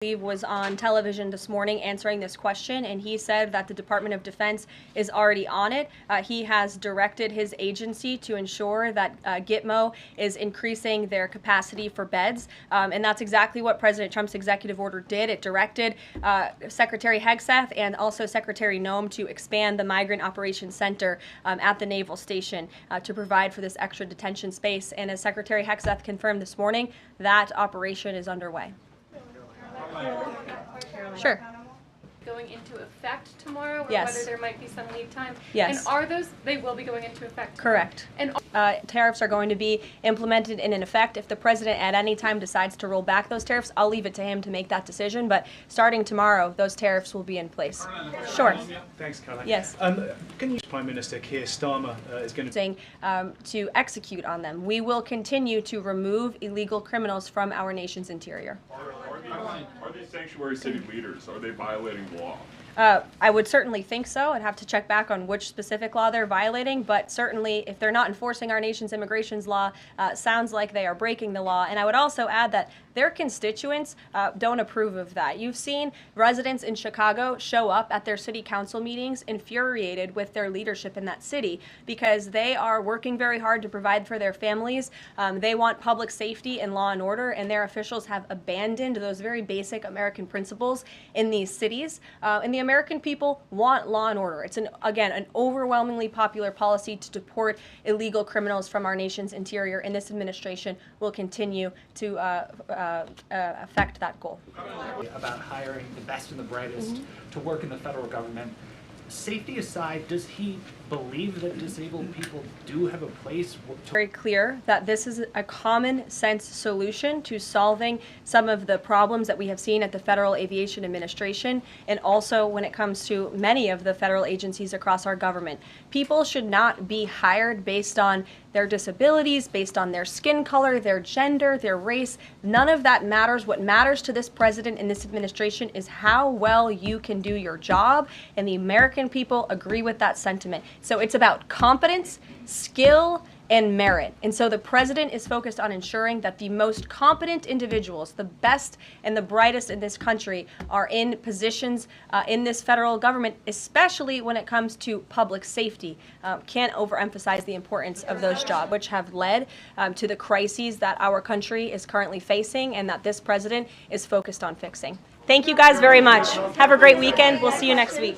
Was on television this morning answering this question, and he said that the Department of Defense is already on it. He has directed his agency to ensure that Gitmo is increasing their capacity for beds, and that's exactly what President Trump's executive order did. It directed Secretary Hegseth and also Secretary Noem to expand the Migrant Operations Center at the Naval Station to provide for this extra detention space, and as Secretary Hegseth confirmed this morning, that operation is underway. Sure. Going into effect tomorrow, or yes. whether there might be some lead time. Yes. And are those, they will be going into effect tomorrow? Correct. And tariffs are going to be implemented and in effect. If the president at any time decides to roll back those tariffs, I'll leave it to him to make that decision. But starting tomorrow, those tariffs will be in place. Sure. Thanks, Caroline. Yes. Can you, Prime Minister Keir Starmer is going to execute on them. We will continue to remove illegal criminals from our nation's interior. Are they sanctuary city leaders? Are they violating law? I would certainly think so. I'd have to check back on which specific law they're violating, but certainly if they're not enforcing our nation's immigration law, sounds like they are breaking the law. And I would also add that their constituents don't approve of that. You've seen residents in Chicago show up at their city council meetings infuriated with their leadership in that city because they are working very hard to provide for their families. They want public safety and law and order, and their officials have abandoned those very basic American principles in these cities. And the American people want law and order. It's, again, an overwhelmingly popular policy to deport illegal criminals from our nation's interior, and this administration will continue to affect that goal. About hiring the best and the brightest to work in the federal government. Safety aside, does he believe that disabled people do have a place? Very clear that this is a common sense solution to solving some of the problems that we have seen at the Federal Aviation Administration and also when it comes to many of the federal agencies across our government. People should not be hired based on their disabilities, based on their skin color, their gender, their race. None of that matters. What matters to this president and this administration is how well you can do your job, and the American people agree with that sentiment. So it's about competence, skill, and merit. And so the president is focused on ensuring that the most competent individuals, the best and the brightest in this country, are in positions in this federal government, especially when it comes to public safety. Can't overemphasize the importance of those jobs, which have led to the crises that our country is currently facing and that this president is focused on fixing. Thank you guys very much. Have a great weekend. We'll see you next week.